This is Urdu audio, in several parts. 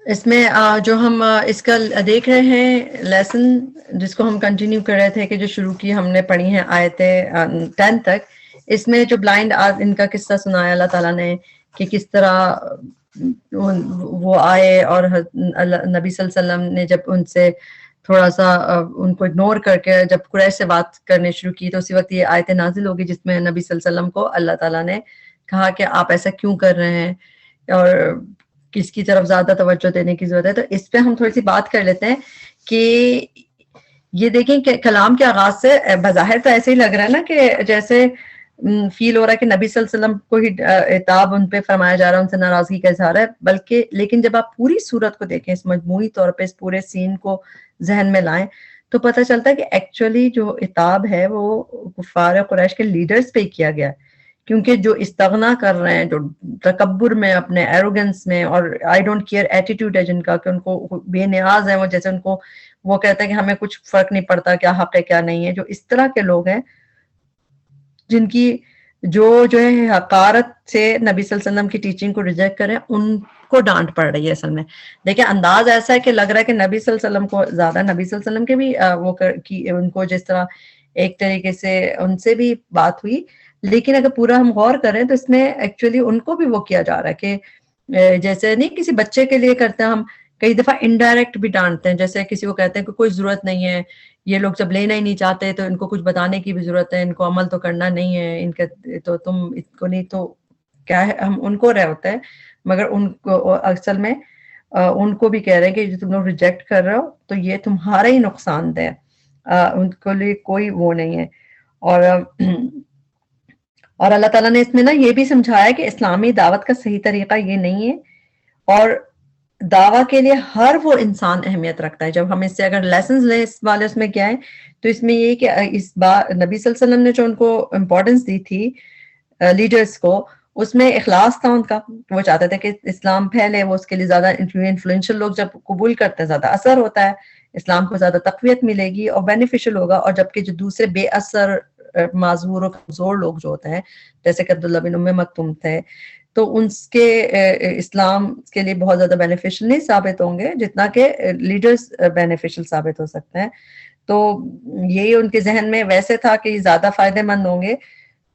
اس میں جو ہم اس کا دیکھ رہے ہیں لیسن جس کو ہم کنٹینیو کر رہے تھے کہ جو شروع کی ہم نے پڑھی ہیں آیتیں 10 تک، اس میں جو بلائنڈ ان کا قصہ سنایا اللہ تعالیٰ نے کہ کس طرح وہ آئے اور نبی صلی اللہ علیہ وسلم نے جب ان سے تھوڑا سا ان کو اگنور کر کے جب قریش سے بات کرنے شروع کی تو اسی وقت یہ آیتیں نازل ہوگی جس میں نبی صلی اللہ علیہ وسلم کو اللہ تعالیٰ نے کہا کہ آپ ایسا کیوں کر رہے ہیں اور کس کی طرف زیادہ توجہ دینے کی ضرورت ہے. تو اس پہ ہم تھوڑی سی بات کر لیتے ہیں کہ یہ دیکھیں کہ کلام کے آغاز سے بظاہر تو ایسے ہی لگ رہا ہے نا کہ جیسے فیل ہو رہا ہے کہ نبی صلی اللہ علیہ وسلم کو ہی عتاب ان پہ فرمایا جا رہا ہے، ان سے ناراضگی کا اظہار ہے، بلکہ لیکن جب آپ پوری صورت کو دیکھیں، اس مجموعی طور پہ اس پورے سین کو ذہن میں لائیں تو پتہ چلتا ہے کہ ایکچولی جو عتاب ہے وہ کفار قریش کے لیڈرز پہ کیا گیا ہے، کیونکہ جو استغنا کر رہے ہیں، جو تکبر میں اپنے ایروگنس میں اور آئی ڈونٹ کیئر ایٹیٹیوڈ ہے جن کا کہ ان کو بے نیاز ہے، وہ جیسے ان کو وہ کہتے ہیں کہ ہمیں کچھ فرق نہیں پڑتا کیا حق ہے کیا نہیں ہے، جو اس طرح کے لوگ ہیں جن کی جو ہے حقارت سے نبی صلی اللہ علیہ وسلم کی ٹیچنگ کو ریجیکٹ کریں، ان کو ڈانٹ پڑ رہی ہے. اصل میں دیکھیں انداز ایسا ہے کہ لگ رہا ہے کہ نبی صلی اللہ علیہ وسلم کو زیادہ، نبی صلی اللہ علیہ وسلم کے بھی وہ ان کو جس طرح ایک طریقے سے ان سے بھی بات ہوئی، لیکن اگر پورا ہم غور کریں تو اس میں ایکچولی ان کو بھی وہ کیا جا رہا ہے کہ جیسے نہیں کسی بچے کے لیے کرتے ہیں ہم کئی دفعہ انڈائریکٹ بھی ڈانٹتے ہیں، جیسے کسی کو کہتے ہیں کہ کوئی ضرورت نہیں ہے، یہ لوگ جب لینا ہی نہیں چاہتے تو ان کو کچھ بتانے کی بھی ضرورت ہے، ان کو عمل تو کرنا نہیں ہے، ان کا تو تم اس کو نہیں تو کیا ہے، ہم ان کو رہے ہوتے ہیں، مگر ان کو اصل میں ان کو بھی کہہ رہے ہیں کہ جو تم لوگ ریجیکٹ کر رہے ہو تو یہ تمہارا ہی نقصان دہ، ان کو لیے کوئی وہ نہیں ہے. اور اللہ تعالیٰ نے اس میں نا یہ بھی سمجھایا کہ اسلامی دعوت کا صحیح طریقہ یہ نہیں ہے، اور دعویٰ کے لیے ہر وہ انسان اہمیت رکھتا ہے. جب ہم اس سے اگر لیسنز لیں اس والے اس میں کیا ہے تو اس میں یہ کہ اس بار نبی صلی اللہ علیہ وسلم نے جو ان کو امپورٹنس دی تھی لیڈرز کو، اس میں اخلاص تھا ان کا، وہ چاہتے تھے کہ اسلام پھیلے، وہ اس کے لیے زیادہ انفلوئنشل لوگ جب قبول کرتے ہیں زیادہ اثر ہوتا ہے، اسلام کو زیادہ تقویت ملے گی اور بینیفیشل ہوگا. اور جبکہ جو دوسرے بے اثر معذور و کمزور لوگ جو ہوتے ہیں جیسے کہ عبداللہ بن ام مکتوم تھے، تو ان کے اسلام کے لیے بہت زیادہ بینیفیشل نہیں ثابت ہوں گے جتنا کہ لیڈرز بینیفیشل ثابت ہو سکتے ہیں. تو یہی ان کے ذہن میں ویسے تھا کہ یہ زیادہ فائدہ مند ہوں گے.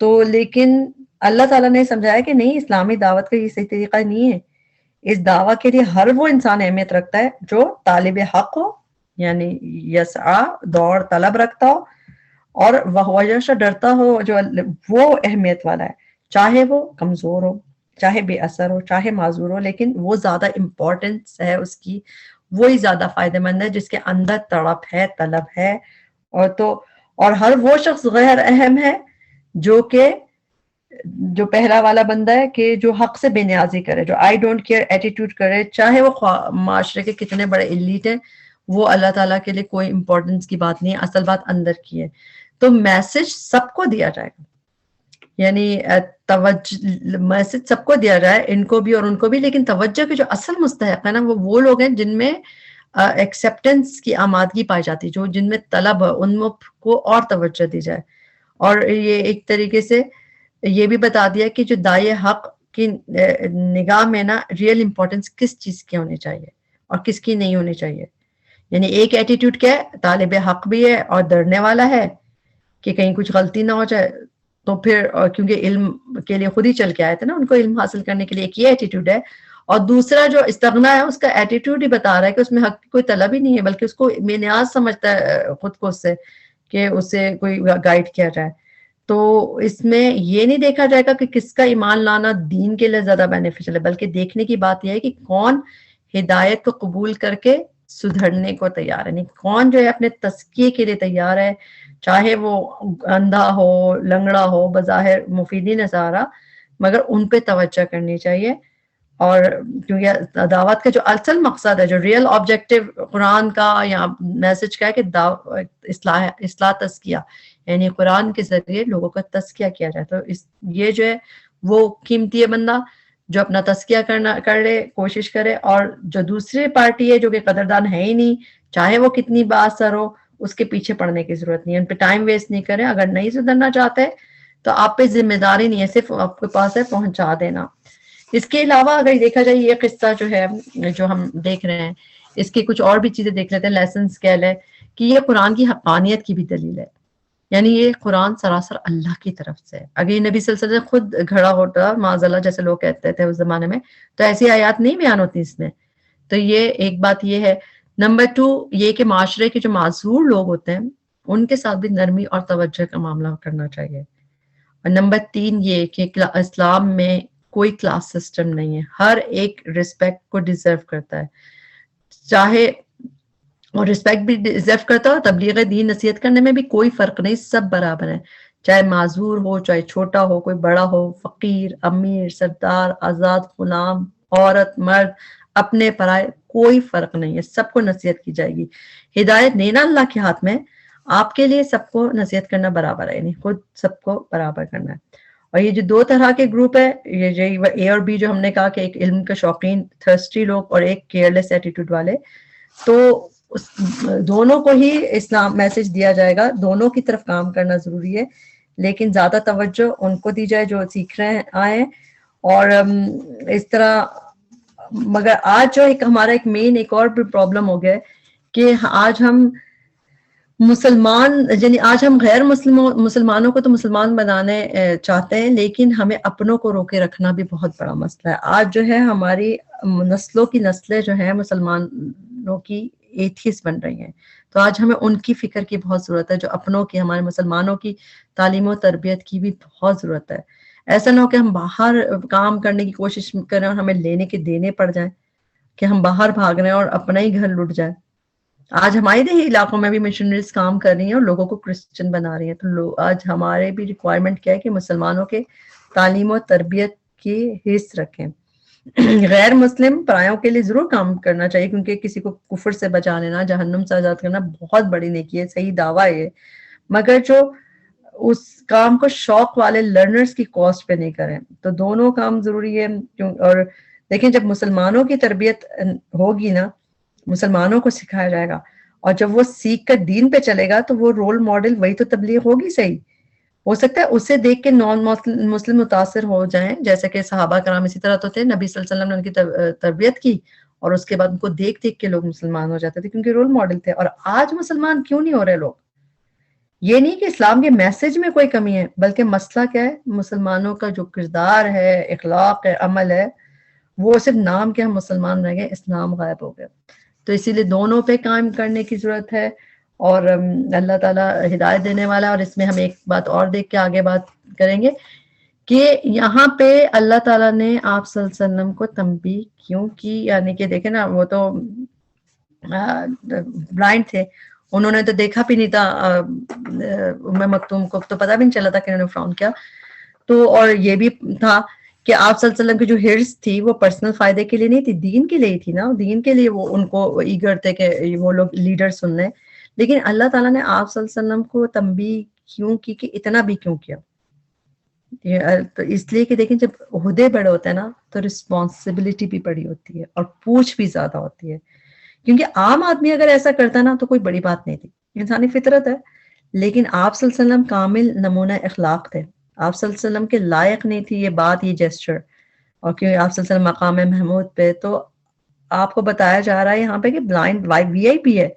تو لیکن اللہ تعالیٰ نے سمجھایا کہ نہیں، اسلامی دعوت کا یہ صحیح طریقہ نہیں ہے. اس دعویٰ کے لیے ہر وہ انسان اہمیت رکھتا ہے جو طالب حق ہو، یعنی یسعا دوڑ طلب رکھتا ہو، اور وحوجش ڈرتا ہو، جو وہ اہمیت والا ہے، چاہے وہ کمزور ہو، چاہے بے اثر ہو، چاہے معذور ہو، لیکن وہ زیادہ امپورٹنس ہے اس کی، وہی زیادہ فائدہ مند ہے جس کے اندر تڑپ ہے، طلب ہے. اور ہر وہ شخص غیر اہم ہے جو پہلا والا بندہ ہے کہ جو حق سے بے نیازی کرے، جو آئی ڈونٹ کیئر ایٹیٹیوڈ کرے، چاہے وہ معاشرے کے کتنے بڑے ایلیٹ ہیں، وہ اللہ تعالیٰ کے لیے کوئی امپورٹنس کی بات نہیں ہے، اصل بات اندر کی ہے. تو میسج سب کو دیا جائے گا، یعنی میسج سب کو دیا جائے، ان کو بھی اور ان کو بھی، لیکن توجہ کے جو اصل مستحق ہے نا وہ لوگ ہیں جن میں ایکسیپٹنس کی آمادگی پائی جاتی، جو جن میں طلب ہے، ان کو اور توجہ دی جائے. اور یہ ایک طریقے سے یہ بھی بتا دیا کہ جو داعی حق کی نگاہ میں نا ریئل امپورٹنس کس چیز کی ہونی چاہیے اور کس کی نہیں ہونی چاہیے. یعنی ایک ایٹیٹیوڈ کیا ہے، طالب حق بھی ہے اور ڈرنے والا ہے کہ کہیں کچھ غلطی نہ ہو جائے، تو پھر کیونکہ علم کے لیے خود ہی چل کے آئے تھے نا، ان کو علم حاصل کرنے کے لیے ایک یہ ایٹیٹیوڈ ہے. اور دوسرا جو استغنا ہے اس کا ایٹیٹیوڈ ہی بتا رہا ہے کہ اس میں حق کی کوئی طلب ہی نہیں ہے، بلکہ اس کو بے نیاز سمجھتا ہے خود کو، اس سے کہ اسے کوئی گائیڈ کیا جائے. تو اس میں یہ نہیں دیکھا جائے گا کہ کس کا ایمان لانا دین کے لیے زیادہ بینیفیشل ہے، بلکہ دیکھنے کی بات یہ ہے کہ کون ہدایت کو قبول کر کے سدھرنے کو تیار ہے، کون جو ہے اپنے تزکیے کے لیے تیار ہے، چاہے وہ اندھا ہو، لنگڑا ہو، بظاہر مفید ہی نظر آ رہا، مگر ان پہ توجہ کرنی چاہیے. اور کیونکہ دعوت کا جو اصل مقصد ہے، جو ریئل آبجیکٹو قرآن کا یا میسج کا ہے کہ اصلاح تزکیہ، یعنی قرآن کے ذریعے لوگوں کا تزکیہ کیا جائے. تو یہ جو ہے وہ قیمتی ہے بندہ جو اپنا تزکیہ کر لے، کوشش کرے، اور جو دوسری پارٹی ہے جو کہ قدردان ہے ہی نہیں، چاہے وہ کتنی بااثر ہو، اس کے پیچھے پڑنے کی ضرورت نہیں ہے، ان پہ ٹائم ویسٹ نہیں کریں. اگر نہیں سدھرنا چاہتے تو آپ پہ ذمہ داری نہیں ہے، صرف آپ کے پاس ہے پہنچا دینا. اس کے علاوہ اگر دیکھا جائے یہ قصہ جو ہے جو ہم دیکھ رہے ہیں، اس کی کچھ اور بھی چیزیں دیکھ لیتے ہیں، لیسنس کہہ لیں کہ یہ قرآن کی حقانیت کی بھی دلیل ہے. یعنی یہ قرآن سراسر اللہ کی طرف سے ہے. اگر یہ نبی صلی اللہ علیہ وسلم خود گھڑا ہوتا معاذ اللہ جیسے لوگ کہتے تھے اس زمانے میں، تو ایسی آیات نہیں بیان ہوتی اس میں. تو یہ ایک بات یہ ہے. نمبر 2 یہ کہ معاشرے کے جو معذور لوگ ہوتے ہیں ان کے ساتھ بھی نرمی اور توجہ کا معاملہ کرنا چاہیے. اور نمبر 3 یہ کہ اسلام میں کوئی کلاس سسٹم نہیں ہے، ہر ایک رسپیکٹ کو ڈیزرو کرتا ہے، چاہے اور رسپیکٹ بھی ڈیزرو کرتا ہے. اور تبلیغ دین نصیحت کرنے میں بھی کوئی فرق نہیں، سب برابر ہیں، چاہے معذور ہو، چاہے چھوٹا ہو، کوئی بڑا ہو، فقیر، امیر، سردار، آزاد، غلام، عورت، مرد، اپنے پرائے، کوئی فرق نہیں ہے، سب کو نصیحت کی جائے گی. ہدایت دینا اللہ کے ہاتھ میں، آپ کے لیے سب کو نصیحت کرنا برابر ہے، یعنی خود سب کو برابر کرنا ہے. اور یہ جو 2 طرح کے گروپ ہے، یہ اے اور بی جو ہم نے کہا کہ ایک علم کا شوقین تھرسٹی لوگ اور ایک کیئرلیس ایٹیٹیوڈ والے، تو دونوں کو ہی اسلام میسج دیا جائے گا، دونوں کی طرف کام کرنا ضروری ہے، لیکن زیادہ توجہ ان کو دی جائے جو سیکھ رہے آئے. اور اس طرح مگر آج جو ہمارا ایک مین ایک اور پرابلم ہو گیا ہے کہ آج ہم مسلمان یعنی آج ہم غیر مسلمانوں کو تو مسلمان بنانے چاہتے ہیں، لیکن ہمیں اپنوں کو روکے رکھنا بھی بہت بڑا مسئلہ ہے. آج جو ہے ہماری نسلوں کی نسلیں جو ہیں مسلمانوں کی ایتھیسٹ بن رہی ہیں، تو آج ہمیں ان کی فکر کی بہت ضرورت ہے، جو اپنوں کی ہمارے مسلمانوں کی تعلیم و تربیت کی بھی بہت ضرورت ہے. ایسا نہ ہو کہ ہم باہر کام کرنے کی کوشش کریں اور ہمیں لینے کے دینے پڑ جائیں، کہ ہم باہر بھاگ رہے ہیں اور اپنا ہی گھر لٹ جائے. آج ہمارے دیہی علاقوں میں بھی مشنریز کام کر رہی ہیں اور لوگوں کو کرسچن بنا رہی ہیں. تو آج ہمارے بھی ریکوائرمنٹ کیا ہے کہ مسلمانوں کے تعلیم و تربیت کی حص رکھیں. غیر مسلم پرایوں کے لیے ضرور کام کرنا چاہیے، کیونکہ کسی کو کفر سے بچا لینا، جہنم سے آزاد کرنا بہت بڑی نیکی ہے، صحیح دعویٰ ہے. مگر جو اس کام کو شوق والے لرنرز کی کاسٹ پہ نہیں کریں، تو دونوں کام ضروری ہے. اور دیکھیں جب مسلمانوں کی تربیت ہوگی نا، مسلمانوں کو سکھایا جائے گا، اور جب وہ سیکھ کر دین پہ چلے گا تو وہ رول ماڈل وہی تو تبلیغ ہوگی. صحیح ہو سکتا ہے اسے دیکھ کے نان مسلم متاثر ہو جائیں، جیسے کہ صحابہ کرام اسی طرح تو تھے، نبی صلی اللہ علیہ وسلم نے ان کی تربیت کی اور اس کے بعد ان کو دیکھ دیکھ کے لوگ مسلمان ہو جاتے تھے، کیونکہ رول ماڈل تھے. اور آج مسلمان کیوں نہیں ہو رہے لوگ؟ یہ نہیں کہ اسلام کے میسج میں کوئی کمی ہے، بلکہ مسئلہ کیا ہے، مسلمانوں کا جو کردار ہے، اخلاق ہے، عمل ہے، وہ صرف نام کے ہم مسلمان رہ گئے، اسلام غائب ہو گیا. تو اسی لیے دونوں پہ قائم کرنے کی ضرورت ہے، اور اللہ تعالیٰ ہدایت دینے والا ہے. اور اس میں ہم ایک بات اور دیکھ کے آگے بات کریں گے کہ یہاں پہ اللہ تعالیٰ نے آپ صلی اللہ علیہ وسلم کو تنبیہ کیوں کی. یعنی کہ دیکھیں نا، وہ تو بلائنڈ تھے، انہوں نے تو دیکھا بھی نہیں تھا، ام مکتوم کو تو پتہ بھی نہیں چلا تھا کہ انہوں نے فراؤن کیا. تو اور یہ بھی تھا کہ آپ صلی اللہ علیہ وسلم کی جو ہرس تھی وہ پرسنل فائدے کے لیے نہیں تھی، دین کے لیے تھی نا، دین کے لیے وہ ان کو ایگر تھے کہ وہ لوگ لیڈر سن لیں. لیکن اللہ تعالیٰ نے آپ صلی اللہ علیہ وسلم کو تنبیہ کیوں کی کہ اتنا بھی کیوں کیا؟ تو اس لیے کہ دیکھیں جب عہدے بڑے ہوتے ہیں نا تو رسپانسبلٹی بھی بڑی ہوتی ہے اور پوچھ بھی زیادہ ہوتی ہے. کیونکہ عام آدمی اگر ایسا کرتا ہے نا تو کوئی بڑی بات نہیں تھی، انسانی فطرت ہے. لیکن آپ صلی اللہ علیہ وسلم کامل نمونہ اخلاق تھے، آپ صلی اللہ علیہ وسلم کے لائق نہیں تھی یہ بات، یہ جیسچر. اور کہ آپ صلی اللہ علیہ وسلم مقام محمود پہ، تو آپ کو بتایا جا رہا ہے یہاں پہ کہ بلائنڈ وی آئی پی ہے،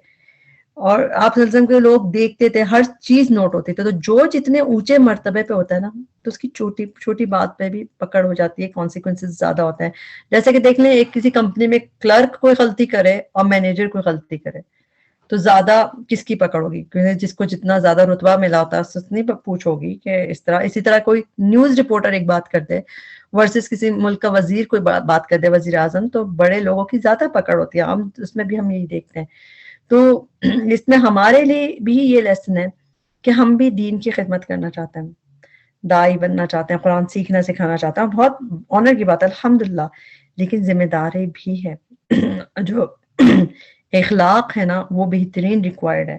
اور آپ صلی اللہ علیہ وسلم کے لوگ دیکھتے تھے، ہر چیز نوٹ ہوتی تھی. تو جو جتنے اونچے مرتبے پہ ہوتا ہے نا تو اس کی چھوٹی چھوٹی بات پہ بھی پکڑ ہو جاتی ہے، کانسیکوینسز زیادہ ہوتے ہیں. جیسے کہ دیکھ لیں ایک کسی کمپنی میں کلرک کوئی غلطی کرے اور مینیجر کوئی غلطی کرے تو زیادہ کس کی پکڑ ہوگی؟ کیونکہ جس کو جتنا زیادہ رتبہ ملا ہوتا ہے اس سے نہیں پوچھ ہوگی کہ اس طرح. اسی طرح کوئی نیوز رپورٹر ایک بات کر دے ورسز کسی ملک کا وزیر کوئی بات کر دے، وزیر اعظم، تو بڑے لوگوں کی زیادہ پکڑ ہوتی ہے. ہم اس میں بھی ہم یہی دیکھتے ہیں. تو اس میں ہمارے لیے بھی یہ لیسن ہے کہ ہم بھی دین کی خدمت کرنا چاہتے ہیں، دائی بننا چاہتے ہیں، قرآن سیکھنا سکھانا چاہتے ہیں، بہت آنر کی بات ہے الحمدللہ. لیکن ذمہ داری بھی ہے، جو اخلاق ہے نا وہ بہترین ریکوائرڈ ہے.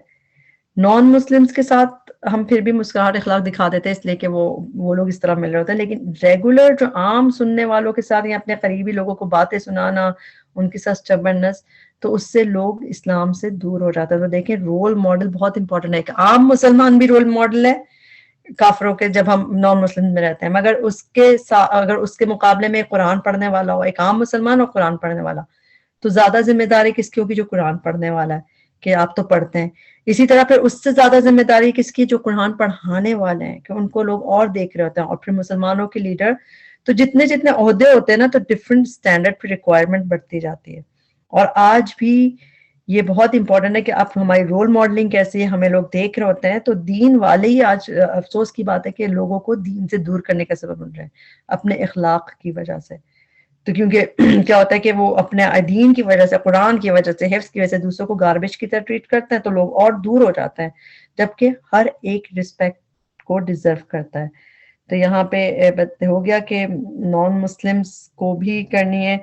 نان مسلمز کے ساتھ ہم پھر بھی مسکراہٹ اخلاق دکھا دیتے ہیں اس لیے کہ وہ لوگ اس طرح مل رہے ہوتے ہیں، لیکن ریگولر جو عام سننے والوں کے ساتھ یا اپنے قریبی لوگوں کو باتیں سنانا، ان کے ساتھ stubbornness، تو اس سے لوگ اسلام سے دور ہو جاتا ہے. تو دیکھیں رول ماڈل بہت امپورٹنٹ ہے، کہ عام مسلمان بھی رول ماڈل ہے، کافروں کے جب ہم نان مسلم میں رہتے ہیں، مگر اگر اس کے مقابلے میں قرآن پڑھنے والا ہو، ایک عام مسلمان اور قرآن پڑھنے والا، تو زیادہ ذمہ داری کس کی ہوگی؟ جو قرآن پڑھنے والا ہے، کہ آپ تو پڑھتے ہیں. اسی طرح پھر اس سے زیادہ ذمہ داری کس کی؟ جو قرآن پڑھانے والے ہیں، کہ ان کو لوگ اور دیکھ رہے ہوتے ہیں. اور پھر مسلمانوں کے لیڈر، تو جتنے جتنے عہدے ہوتے ہیں نا، تو ڈفرینٹ اسٹینڈرڈ پہ ریکوائرمنٹ بڑھتی جاتی ہے. اور آج بھی یہ بہت امپورٹنٹ ہے کہ اب ہماری رول ماڈلنگ کیسی ہے، ہمیں لوگ دیکھ رہے ہوتے ہیں. تو دین والے ہی آج افسوس کی بات ہے کہ لوگوں کو دین سے دور کرنے کا سبب بن رہے ہیں اپنے اخلاق کی وجہ سے. تو کیونکہ کیا ہوتا ہے کہ وہ اپنے دین کی وجہ سے، قرآن کی وجہ سے، حفظ کی وجہ سے دوسروں کو گاربیج کی طرح ٹریٹ کرتے ہیں، تو لوگ اور دور ہو جاتے ہیں، جبکہ ہر ایک رسپیکٹ کو ڈیزرو کرتا ہے. تو یہاں پہ ہو گیا کہ نان مسلمس کو بھی کرنی ہے،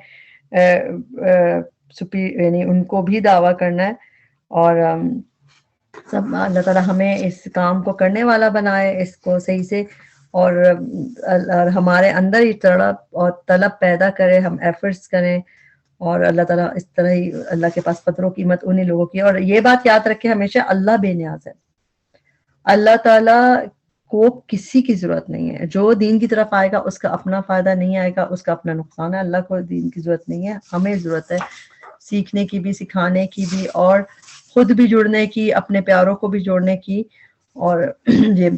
یعنی ان کو بھی دعویٰ کرنا ہے. اور سب اللہ تعالیٰ ہمیں اس کام کو کرنے والا بنائے، اس کو صحیح سے، اور ہمارے اندر ہی تڑپ اور طلب پیدا کرے، ہم ایفرٹس کریں. اور اللہ تعالیٰ اس طرح ہی، اللہ کے پاس قدر و قیمت انہی لوگوں کی. اور یہ بات یاد رکھے ہمیشہ، اللہ بے نیاز ہے. اللہ تعالیٰ کو کسی کی ضرورت نہیں ہے. جو دین کی طرف آئے گا اس کا اپنا فائدہ نہیں آئے گا، اس کا اپنا نقصان ہے. اللہ کو دین کی ضرورت نہیں ہے، ہمیں ضرورت ہے سیکھنے کی بھی، سکھانے کی بھی، اور خود بھی جڑنے کی، اپنے پیاروں کو بھی جوڑنے کی. اور یہ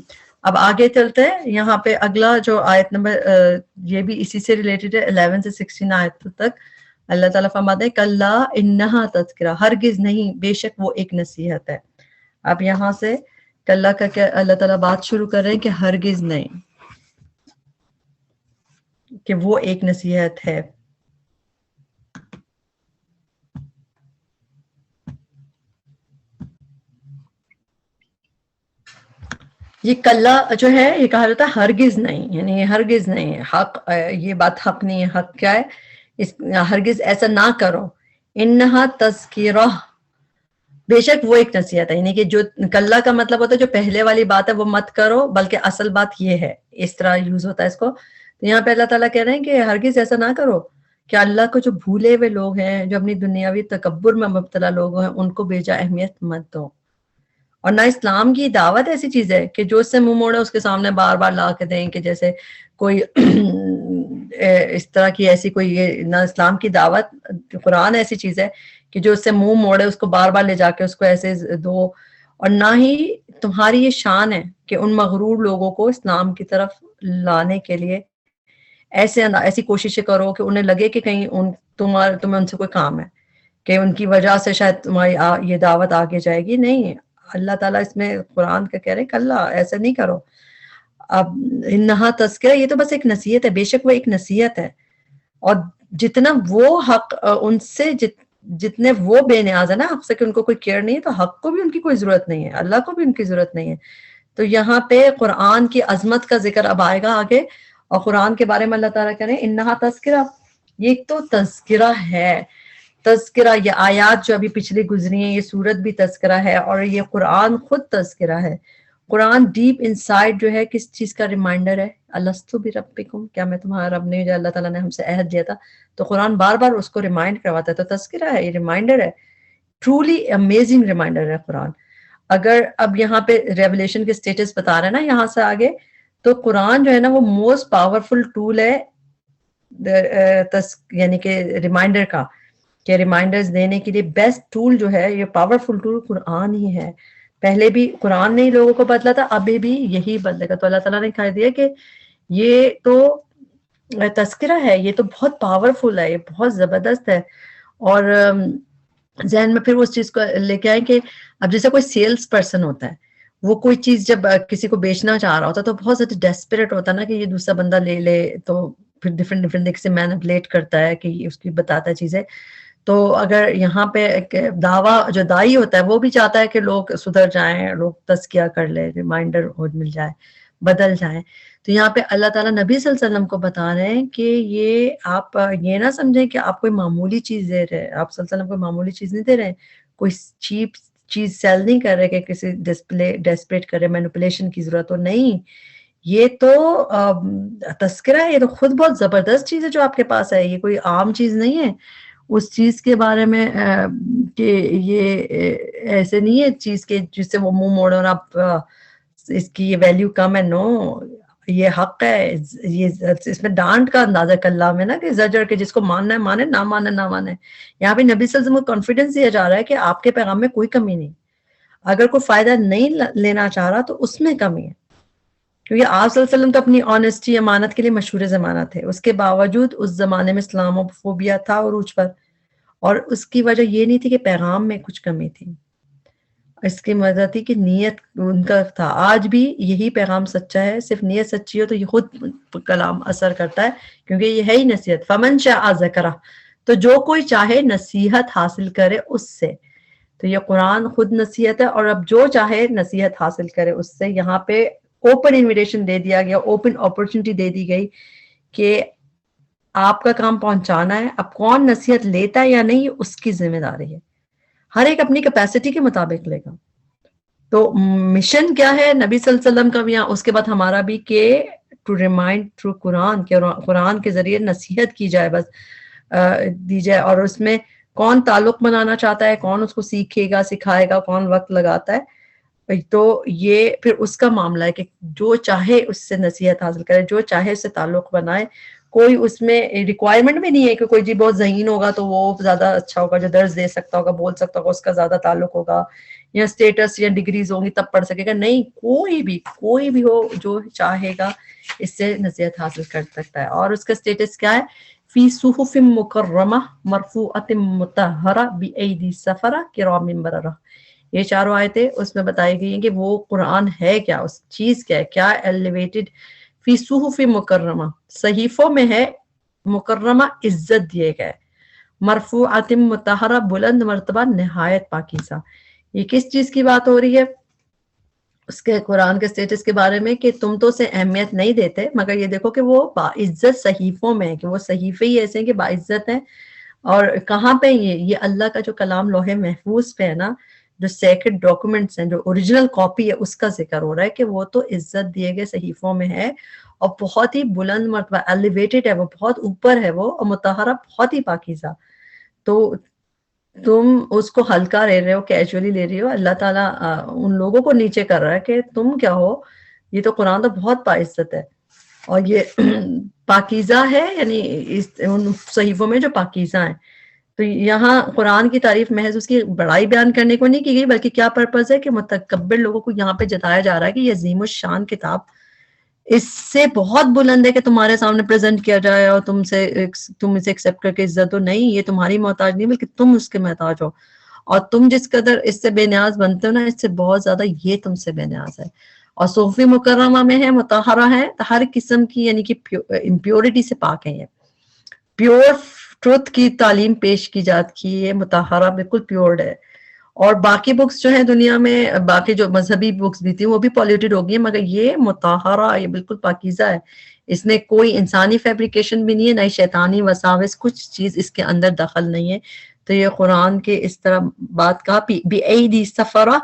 اب آگے چلتے ہیں. یہاں پہ اگلا جو آیت نمبر، یہ بھی اسی سے ریلیٹڈ ہے، 11 سے 16 آیت تک. اللہ تعالیٰ فرماتے ہیں کلا انہا تذکرہ، ہرگز نہیں، بے شک وہ ایک نصیحت ہے. اب یہاں سے کلا کا کیا اللہ تعالیٰ بات شروع کر رہے ہیں کہ ہرگز نہیں، کہ وہ ایک نصیحت ہے. یہ کلا جو ہے یہ کہا جاتا ہے ہرگز نہیں، یعنی ہرگز نہیں، حق، یہ بات حق نہیں ہے. حق کیا ہے؟ ہرگز ایسا نہ کرو. انہا تذکرہ، بے شک وہ ایک نصیحت ہے. یعنی کہ جو کلا کا مطلب ہوتا ہے جو پہلے والی بات ہے وہ مت کرو، بلکہ اصل بات یہ ہے، اس طرح یوز ہوتا ہے اس کو. تو یہاں پہ اللہ تعالیٰ کہہ رہے ہیں کہ ہرگز ایسا نہ کرو کہ اللہ کو جو بھولے ہوئے لوگ ہیں، جو اپنی دنیاوی تکبر میں مبتلا لوگ ہیں، ان کو بیجا اہمیت مت دو. اور نہ اسلام کی دعوت ایسی چیز ہے کہ جو اس سے منہ موڑے اس کے سامنے بار بار لا کے دیں، کہ جیسے کوئی اس طرح کی ایسی کوئی، نہ اسلام کی دعوت. قرآن ایسی چیز ہے کہ جو اس سے منہ موڑے اس کو بار بار لے جا کے اس کو ایسے دو. اور نہ ہی تمہاری یہ شان ہے کہ ان مغرور لوگوں کو اسلام کی طرف لانے کے لیے ایسی کوششیں کرو کہ انہیں لگے کہ کہیں تمہیں ان سے کوئی کام ہے، کہ ان کی وجہ سے شاید تمہاری یہ دعوت آگے جائے گی. نہیں، اللہ تعالیٰ اس میں قرآن کا کہہ رہے ہیں کہ اللہ ایسا نہیں کرو. اب انہا تذکرہ، یہ تو بس ایک نصیحت ہے، بے شک وہ ایک نصیحت ہے. اور جتنا وہ حق ان سے جتنے وہ بے نیاز ہے نا حق سے، کہ ان کو کوئی کیئر نہیں ہے، تو حق کو بھی ان کی کوئی ضرورت نہیں ہے، اللہ کو بھی ان کی ضرورت نہیں ہے. تو یہاں پہ قرآن کی عظمت کا ذکر اب آئے گا آگے. اور قرآن کے بارے میں اللہ تعالیٰ کہہ رہے ہیں انہا تذکرہ، یہ تو تذکرہ ہے. تذکرہ، یہ آیات جو ابھی پچھلی گزری ہیں، یہ سورت بھی تذکرہ ہے، اور یہ قرآن خود تذکرہ ہے. قرآن ڈیپ انسائڈ جو ہے کس چیز کا ریمائنڈر ہے؟ الستو بربکم، کیا میں تمہارا رب نہیں؟ جو اللہ تعالیٰ نے ہم سے عہد دیا تھا. تو قرآن بار بار اس کو ریمائنڈ کرواتا ہے. تو تذکرہ ہے، یہ ریمائنڈر ہے، ٹرولی امیزنگ ریمائنڈر ہے قرآن. اگر اب یہاں پہ ریولیشن کے سٹیٹس بتا رہے ہیں نا یہاں سے آگے، تو قرآن جو ہے نا وہ موسٹ پاورفل ٹول ہے، یعنی کہ ریمائنڈر کا، کہ ریمائنڈرز دینے کے لیے بیسٹ ٹول جو ہے، یہ پاورفل ٹول قرآن ہی ہے. پہلے بھی قرآن نے ہی لوگوں کو بدلا تھا، ابھی بھی یہی بدلے گا. تو اللہ تعالیٰ نے کہہ دیا کہ یہ تو تذکرہ ہے، یہ تو بہت پاورفل ہے، یہ بہت زبردست ہے. اور ذہن میں پھر اس چیز کو لے کے آئیں کہ اب جیسے کوئی سیلس پرسن ہوتا ہے، وہ کوئی چیز جب کسی کو بیچنا چاہ رہا ہوتا ہے تو بہت زیادہ ڈیسپریٹ ہوتا ہے نا، کہ یہ دوسرا بندہ لے لے. تو پھر ڈفرینٹ دیکھ سے مینپولیٹ کرتا ہے، کہ اس کی بتاتا ہے چیزیں. تو اگر یہاں پہ دعویٰ جو دائی ہوتا ہے وہ بھی چاہتا ہے کہ لوگ سدھر جائیں، لوگ تزکیہ کر لیں، ریمائنڈر مل جائے، بدل جائیں. تو یہاں پہ اللہ تعالیٰ نبی صلی اللہ علیہ وسلم کو بتا رہے ہیں کہ یہ آپ یہ نہ سمجھیں کہ آپ کوئی معمولی چیز دے رہے ہیں. آپ صلی اللہ علیہ وسلم کوئی معمولی چیز نہیں دے رہے ہیں، کوئی چیپ چیز سیل نہیں کر رہے کہ کسی ڈسپلیٹ کرے، مینپولیشن کی ضرورت ہو. نہیں، یہ تو تذکرہ ہے، یہ تو خود بہت زبردست چیز ہے جو آپ کے پاس ہے. یہ کوئی عام چیز نہیں ہے. اس چیز کے بارے میں کہ یہ ایسے نہیں ہے چیز کے جس سے وہ منہ موڑے اور آپ اس کی یہ ویلیو کم ہے، نو یہ حق ہے، یہ اس میں ڈانٹ کا اندازہ کلام ہے نا کہ زجر کے جس کو ماننا ہے مانے، نہ ماننا نہ مانے. یہاں پہ نبی صلی اللہ علیہ وسلم کو کانفیڈنس دیا جا رہا ہے کہ آپ کے پیغام میں کوئی کمی نہیں، اگر کوئی فائدہ نہیں لینا چاہ رہا تو اس میں کمی ہے. کیونکہ آپ صلی اللہ علیہ وسلم تو اپنی آنےسٹی امانت کے لیے مشہور زمانہ تھے، اس کے باوجود اس زمانے میں اسلاموفوبیا تھا عروج پر، اور اس کی وجہ یہ نہیں تھی کہ پیغام میں کچھ کمی تھی، اس کی وجہ تھی کہ نیت ان کا تھا. آج بھی یہی پیغام سچا ہے، صرف نیت سچی ہو تو یہ خود کلام اثر کرتا ہے، کیونکہ یہ ہے ہی نصیحت. فمن شاء ذکرہ، تو جو کوئی چاہے نصیحت حاصل کرے اس سے. تو یہ قرآن خود نصیحت ہے، اور اب جو چاہے نصیحت حاصل کرے اس سے. یہاں پہ اوپن انویٹیشن دے دیا گیا، اوپن اپرچونٹی دے دی گئی کہ آپ کا کام پہنچانا ہے. اب کون نصیحت لیتا ہے یا نہیں اس کی ذمہ داری ہے، ہر ایک اپنی کیپیسٹی کے مطابق لے گا. تو مشن کیا ہے نبی صلی اللہ علیہ وسلم کا بھی، اس کے بعد ہمارا بھی، کہ ٹو ریمائنڈ تھرو قرآن، کہ قرآن کے ذریعے نصیحت کی جائے، بس دی جائے. اور اس میں کون تعلق بنانا چاہتا ہے، کون اس کو سیکھے گا سکھائے گا، کون وقت لگاتا ہے، تو یہ پھر اس کا معاملہ ہے کہ جو چاہے اس سے نصیحت حاصل کرے، جو چاہے اس سے تعلق بنائے. کوئی اس میں ریکوائرمنٹ بھی نہیں ہے کہ کوئی جی بہت ذہین ہوگا تو وہ زیادہ اچھا ہوگا، جو درس دے سکتا ہوگا بول سکتا ہوگا اس کا زیادہ تعلق ہوگا، یا اسٹیٹس یا ڈگریز ہوں گی تب پڑھ سکے گا. نہیں، کوئی بھی ہو جو چاہے گا اس سے نصیحت حاصل کر سکتا ہے. اور اس کا اسٹیٹس کیا ہے؟ فی صحف مکرمہ مرفوعۃ مطہرہ بایدی سفرہ کرام بررہ. یہ چاروں آیتیں اس میں بتائی گئی ہیں کہ وہ قرآن ہے کیا، اس چیز کیا ہے، کیا ایلیویٹڈ. فی صحف مکرمہ، صحیفوں میں ہے، مکرمہ عزت دیے گئے، مرفوعۃ مطہرہ بلند مرتبہ نہایت پاکیزہ. یہ کس چیز کی بات ہو رہی ہے؟ اس کے قرآن کے سٹیٹس کے بارے میں کہ تم تو اسے اہمیت نہیں دیتے، مگر یہ دیکھو کہ وہ باعزت صحیفوں میں ہے، کہ وہ صحیفے ہی ایسے ہیں کہ باعزت ہیں. اور کہاں پہ یہ اللہ کا جو کلام لوح محفوظ پہ ہے نا، جو سیکرڈ ڈاکومنٹس ہیں، جو اوریجنل کاپی ہے، اس کا ذکر ہو رہا ہے کہ وہ تو عزت دیے گئے صحیفوں میں ہے، اور بہت ہی بلند مرتبہ ایلیویٹڈ ہے، وہ بہت اوپر ہے وہ، اور مطہرہ بہت ہی پاکیزہ. تو تم اس کو ہلکا لے رہے ہو، کیجولی لے رہی ہو. اللہ تعالیٰ ان لوگوں کو نیچے کر رہا ہے کہ تم کیا ہو، یہ تو قرآن تو بہت باعزت ہے، اور یہ پاکیزہ ہے، یعنی ان صحیفوں میں جو پاکیزہ ہیں. تو یہاں قرآن کی تعریف محض اس کی بڑائی بیان کرنے کو نہیں کی گئی، بلکہ کیا پرپز ہے کہ متکبر لوگوں کو یہاں پہ جتایا جا رہا ہے کہ یہ عظیم الشان کتاب اس سے بہت بلند ہے کہ تمہارے سامنے پریزنٹ کیا جائے اور تم اسے ایکسیپٹ کر کے عزت ہو. نہیں، یہ تمہاری محتاج نہیں بلکہ تم اس کے محتاج ہو، اور تم جس قدر اس سے بے نیاز بنتے ہو نا، اس سے بہت زیادہ یہ تم سے بے نیاز ہے. اور صحف مکرمہ میں ہے، مطہرہ ہے، ہر قسم کی یعنی کہ امپیورٹی سے پاک ہے، یہ پیور ٹروتھ کی تعلیم پیش کی جاتی ہے، مطہرہ بالکل پیورڈ ہے. اور باقی بکس جو ہیں دنیا میں، باقی جو مذہبی بکس بھی تھیں وہ بھی پالیوٹیڈ ہو گئی ہیں، مگر یہ مطہرہ، یہ بالکل پاکیزہ ہے. اس میں کوئی انسانی فیبریکیشن بھی نہیں ہے، نہ شیطانی وساوس، کچھ چیز اس کے اندر دخل نہیں ہے. تو یہ قرآن کے اس طرح بات کہا، بِأَيْدِي سفرہ،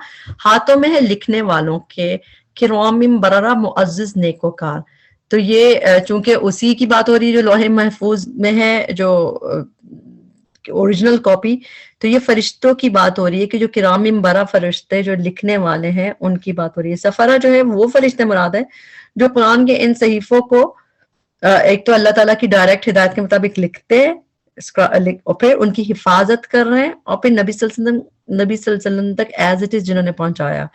ہاتھوں میں ہے لکھنے والوں کے، کرام بررہ، معزز نیکوکار. تو یہ چونکہ اسی کی بات ہو رہی ہے جو لوح محفوظ میں ہے، جو اوریجنل کاپی، تو یہ فرشتوں کی بات ہو رہی ہے کہ جو کرام بررہ فرشتے جو لکھنے والے ہیں ان کی بات ہو رہی ہے. سفرہ جو ہے وہ فرشتے مراد ہے جو قرآن کے ان صحیفوں کو ایک تو اللہ تعالیٰ کی ڈائریکٹ ہدایت کے مطابق لکھتے ہیں، اور پھر ان کی حفاظت کر رہے ہیں، اور پھر نبی صلی اللہ علیہ وسلم تک ایز اٹ از جنہوں نے پہنچایا.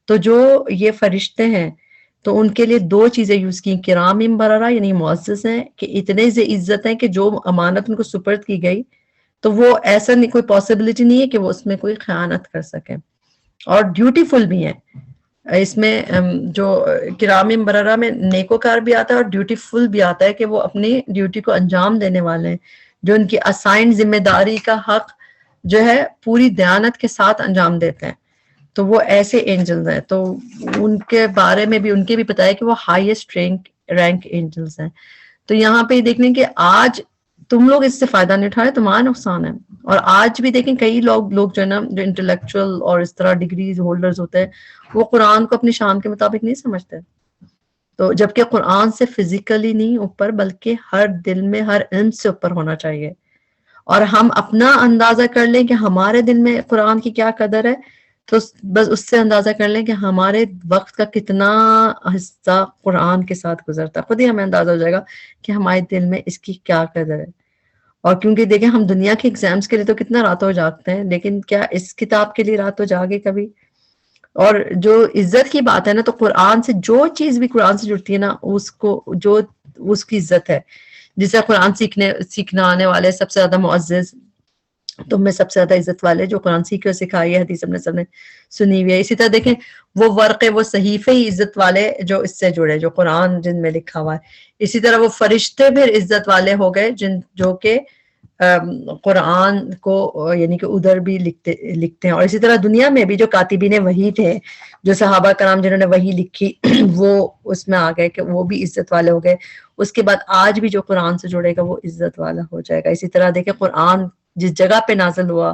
تو جو یہ فرشتے ہیں تو ان کے لیے دو چیزیں یوز کی، کرام بررہ یعنی معزز ہیں، کہ اتنے سے عزت ہیں کہ جو امانت ان کو سپرد کی گئی تو وہ ایسا نہیں، کوئی پاسبلٹی نہیں ہے کہ وہ اس میں کوئی خیانت کر سکیں، اور ڈیوٹیفل بھی ہیں. اس میں جو کرام بررہ میں نیکوکار بھی آتا ہے اور ڈیوٹیفل بھی آتا ہے، کہ وہ اپنی ڈیوٹی کو انجام دینے والے ہیں، جو ان کی اسائن ذمہ داری کا حق جو ہے پوری دیانت کے ساتھ انجام دیتے ہیں. تو وہ ایسے اینجلز ہیں، تو ان کے بارے میں بھی ان کے بھی پتہ ہے کہ وہ ہائیسٹ رینک اینجلز ہیں. تو یہاں پہ دیکھنے کہ آج تم لوگ اس سے فائدہ نہیں اٹھا رہے، تمہارا نقصان ہے. اور آج بھی دیکھیں کئی لوگ جو ہے نا، جو انٹلیکچوئل اور اس طرح ڈگریز ہولڈرز ہوتے ہیں، وہ قرآن کو اپنی شان کے مطابق نہیں سمجھتے. تو جبکہ قرآن سے فزیکلی نہیں اوپر، بلکہ ہر دل میں، ہر علم سے اوپر ہونا چاہیے. اور ہم اپنا اندازہ کر لیں کہ ہمارے دل میں قرآن کی کیا قدر ہے، تو بس اس سے اندازہ کر لیں کہ ہمارے وقت کا کتنا حصہ قرآن کے ساتھ گزرتا ہے، خود ہی ہمیں اندازہ ہو جائے گا کہ ہمارے دل میں اس کی کیا قدر ہے. اور کیونکہ دیکھیں ہم دنیا کے ایگزامس کے لیے تو کتنا راتوں جاگتے ہیں، لیکن کیا اس کتاب کے لیے راتوں جاگے کبھی؟ اور جو عزت کی بات ہے نا، تو قرآن سے جو چیز بھی قرآن سے جڑتی ہے نا، اس کو جو اس کی عزت ہے. جسے قرآن سیکھنے آنے والے سب سے زیادہ معزز، تم میں سب سے زیادہ عزت والے جو قرآن سیکھے اور سکھائی ہے، حدیث اپنے سب نے سنی ہوئی ہے. اسی طرح دیکھیں وہ ورقے، وہ صحیفے ہی عزت والے جو اس سے جڑے، جو قرآن جن میں لکھا ہوا ہے. اسی طرح وہ فرشتے پھر عزت والے ہو گئے جو کہ قرآن کو یعنی کہ ادھر بھی لکھتے ہیں. اور اسی طرح دنیا میں بھی جو کاتبین وحی تھے، جو صحابہ کرام جنہوں نے وحی لکھی، وہ اس میں آ گئے کہ وہ بھی عزت والے ہو گئے. اس کے بعد آج بھی جو قرآن سے جڑے گا وہ عزت والا ہو جائے گا. اسی طرح دیکھیں قرآن جس جگہ پہ نازل ہوا،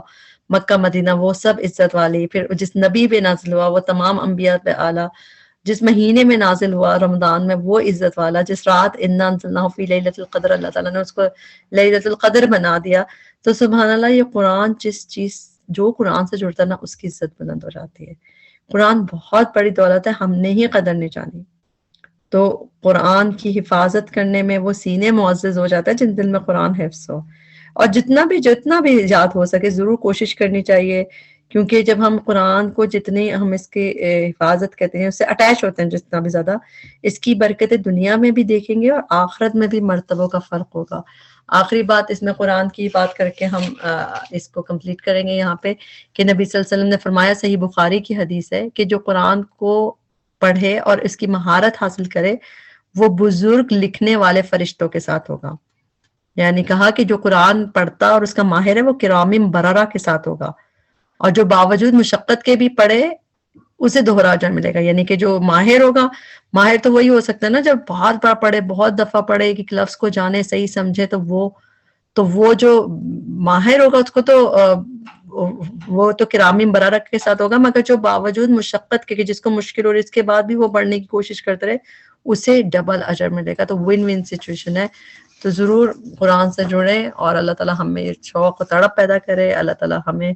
مکہ مدینہ، وہ سب عزت والی. پھر جس نبی پہ نازل ہوا وہ تمام انبیاء پہ اعلیٰ. جس مہینے میں نازل ہوا رمضان میں وہ عزت والا. جس رات انا انزلناہ فی لیلۃ القدر اللہ تعالیٰ نے اس کو لیلۃ القدر بنا دیا. تو سبحان اللہ، یہ قرآن جو قرآن سے جڑتا ہے نا، اس کی عزت بلند ہو جاتی ہے. قرآن بہت بڑی دولت ہے، ہم نے ہی قدر نہیں جانی. تو قرآن کی حفاظت کرنے میں وہ سینے معزز ہو جاتا ہے جن دل میں قرآن حفظ ہو. اور جتنا بھی یاد ہو سکے ضرور کوشش کرنی چاہیے، کیونکہ جب ہم قرآن کو جتنی ہم اس کی حفاظت کرتے ہیں، اس سے اٹیچ ہوتے ہیں جتنا بھی زیادہ، اس کی برکتیں دنیا میں بھی دیکھیں گے اور آخرت میں بھی مرتبوں کا فرق ہوگا. آخری بات اس میں قرآن کی بات کر کے ہم اس کو کمپلیٹ کریں گے یہاں پہ، کہ نبی صلی اللہ علیہ وسلم نے فرمایا، صحیح بخاری کی حدیث ہے، کہ جو قرآن کو پڑھے اور اس کی مہارت حاصل کرے وہ بزرگ لکھنے والے فرشتوں کے ساتھ ہوگا. یعنی کہا کہ جو قرآن پڑھتا اور اس کا ماہر ہے وہ کرام بررہ کے ساتھ ہوگا، اور جو باوجود مشقت کے بھی پڑھے اسے دوہرا اجر ملے گا. یعنی کہ جو ماہر ہوگا، ماہر تو وہی ہو سکتا ہے نا جب بہت بار پڑھے، بہت دفعہ پڑھے، ایک لفظ کو جانے، صحیح سمجھے. تو وہ جو ماہر ہوگا اس کو تو وہ تو کرامی بررہ کے ساتھ ہوگا. مگر جو باوجود مشقت کے، جس کو مشکل ہو رہی اس کے بعد بھی وہ پڑھنے کی کوشش کرتے رہے، اسے ڈبل اجر ملے گا. تو ون ون سچویشن ہے. تو ضرور قرآن سے جڑیں اور اللہ تعالیٰ ہمیں شوق و تڑپ پیدا کرے. اللہ تعالیٰ ہمیں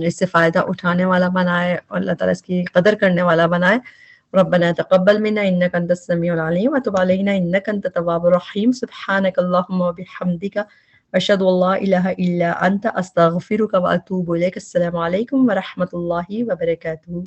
اس سے فائدہ اٹھانے والا بنائے اور اللہ تعالیٰ اس کی قدر کرنے والا بنائے. ربنا تقبل منا انك انت السميع العليم وتب علينا انك انت التواب الرحيم. سبحانك اللهم وبحمدك اشهد ان لا اله الا انت استغفرك واتوب اليك. السلام عليكم ورحمة الله وبركاته.